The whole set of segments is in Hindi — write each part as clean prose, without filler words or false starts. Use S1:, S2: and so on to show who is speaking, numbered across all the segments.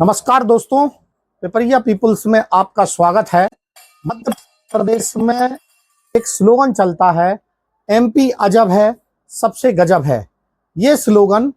S1: नमस्कार दोस्तों, पेपरिया पीपल्स में आपका स्वागत है। मध्य प्रदेश में एक स्लोगन चलता है, एमपी अजब है, सबसे गजब है। ये स्लोगन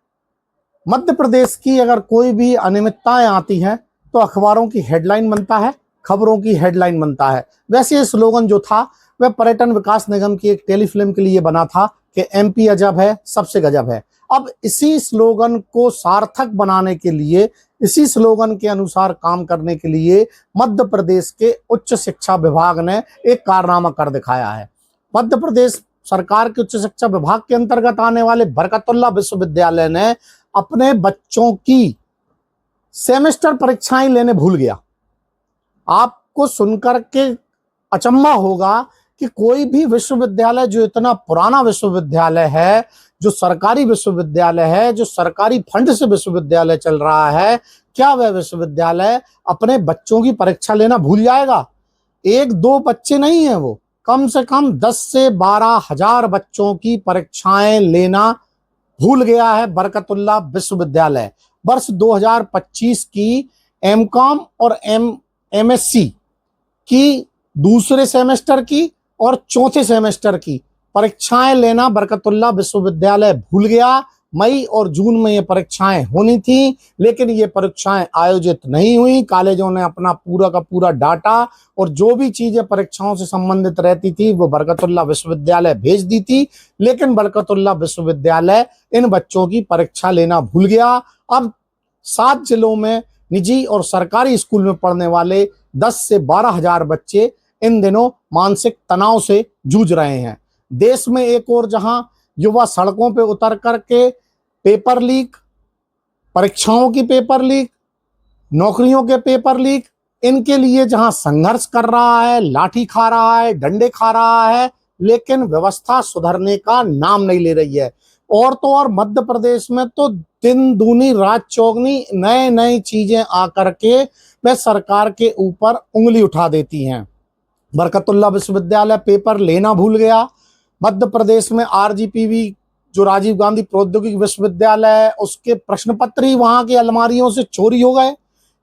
S1: मध्य प्रदेश की अगर कोई भी अनियमितताएं आती हैं तो अखबारों की हेडलाइन बनता है, खबरों की हेडलाइन बनता है। वैसे ये स्लोगन जो था वह पर्यटन विकास निगम की एक टेलीफिल्म के लिए बना था कि एमपी अजब है, सबसे गजब है। अब इसी स्लोगन को सार्थक बनाने के लिए, इसी स्लोगन के अनुसार काम करने के लिए मध्य प्रदेश के उच्च शिक्षा विभाग ने एक कारनामा कर दिखाया है। मध्य प्रदेश सरकार के उच्च शिक्षा विभाग के अंतर्गत आने वाले बरकतुल्लाह विश्वविद्यालय ने अपने बच्चों की सेमेस्टर परीक्षाएं लेने भूल गया। आपको सुनकर के अचंभा होगा कि कोई भी विश्वविद्यालय जो इतना पुराना विश्वविद्यालय है, जो सरकारी विश्वविद्यालय है, जो सरकारी फंड से विश्वविद्यालय चल रहा है, क्या वह विश्वविद्यालय अपने बच्चों की परीक्षा लेना भूल जाएगा? एक दो बच्चे नहीं है, वो कम से कम 10 से 12 हजार बच्चों की परीक्षाएं लेना भूल गया है बरकतुल्लाह विश्वविद्यालय। वर्ष 2025 की एमकॉम और एमएससी की दूसरे सेमेस्टर की और चौथे सेमेस्टर की परीक्षाएं लेना बरकतुल्लाह विश्वविद्यालय भूल गया। मई और जून में ये परीक्षाएं होनी थी, लेकिन ये परीक्षाएं आयोजित नहीं हुई। कॉलेजों ने अपना पूरा का पूरा डाटा और जो भी चीजें परीक्षाओं से संबंधित रहती थी वो बरकतुल्लाह विश्वविद्यालय भेज दी थी, लेकिन बरकतुल्लाह विश्वविद्यालय इन बच्चों की परीक्षा लेना भूल गया। अब 7 जिलों में निजी और सरकारी स्कूल में पढ़ने वाले 10 से 12 हजार बच्चे इन दिनों मानसिक तनाव से जूझ रहे हैं। देश में एक और जहां युवा सड़कों पे उतर करके पेपर लीक, परीक्षाओं की पेपर लीक, नौकरियों के पेपर लीक, इनके लिए जहां संघर्ष कर रहा है, लाठी खा रहा है, डंडे खा रहा है, लेकिन व्यवस्था सुधरने का नाम नहीं ले रही है। और तो और मध्य प्रदेश में तो दिन दूनी रात चौगनी नए नई चीजें आकर के वह सरकार के ऊपर उंगली उठा देती हैं। बरकतुल्लाह विश्वविद्यालय पेपर लेना भूल गया। मध्य प्रदेश में आरजीपीवी जो राजीव गांधी प्रौद्योगिकी विश्वविद्यालय है, उसके प्रश्न पत्र ही वहां की अलमारियों से चोरी हो गए।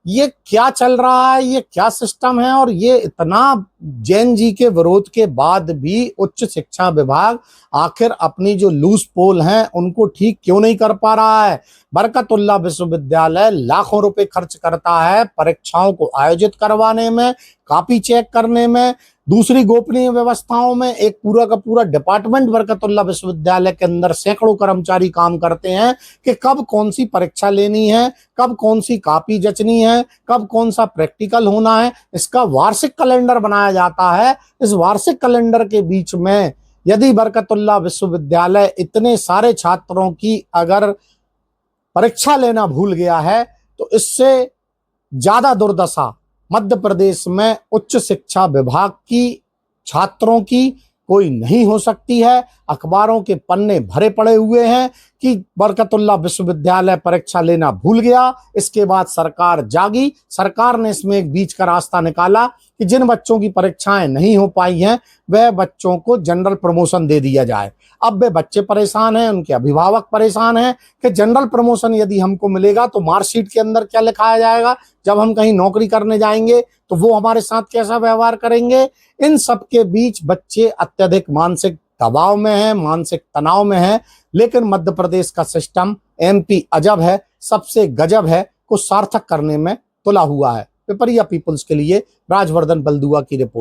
S1: ये क्या चल रहा है, ये क्या सिस्टम है? और ये इतना जैन जी के विरोध के बाद भी उच्च शिक्षा विभाग आखिर अपनी जो लूज पोल हैं उनको ठीक क्यों नहीं कर पा रहा है? बरकतुल्लाह विश्वविद्यालय लाखों रुपए खर्च करता है परीक्षाओं को आयोजित करवाने में, कॉपी चेक करने में, दूसरी गोपनीय व्यवस्थाओं में। एक पूरा का पूरा डिपार्टमेंट बरकतुल्लाह विश्वविद्यालय के अंदर सैकड़ों कर्मचारी काम करते हैं कि कब कौन सी परीक्षा लेनी है, कब कौन सी कॉपी जचनी है, कब कौन सा प्रैक्टिकल होना है। इसका वार्षिक कैलेंडर बनाया जाता है। इस वार्षिक कैलेंडर के बीच में यदि बरकतुल्लाह विश्वविद्यालय इतने सारे छात्रों की अगर परीक्षा लेना भूल गया है तो इससे ज्यादा दुर्दशा मध्य प्रदेश में उच्च शिक्षा विभाग की, छात्रों की कोई नहीं हो सकती है। अखबारों के पन्ने भरे पड़े हुए हैं कि बरकतुल्लाह विश्वविद्यालय परीक्षा लेना भूल गया। इसके बाद सरकार जागी, सरकार ने इसमें एक बीच का रास्ता निकाला कि जिन बच्चों की परीक्षाएं नहीं हो पाई हैं वह बच्चों को जनरल प्रमोशन दे दिया जाए। अब वे बच्चे परेशान हैं, उनके अभिभावक परेशान हैं कि जनरल प्रमोशन यदि हमको मिलेगा तो मार्कशीट के अंदर क्या लिखाया जाएगा, जब हम कहीं नौकरी करने जाएंगे तो वो हमारे साथ कैसा व्यवहार करेंगे। इन सब के बीच बच्चे अत्यधिक मानसिक दबाव में हैं, मानसिक तनाव में हैं। लेकिन मध्य प्रदेश का सिस्टम एमपी अजब है, सबसे गजब है को सार्थक करने में तुला हुआ है। पेपरिया पीपल्स के लिए राजवर्धन बलदुआ की रिपोर्ट।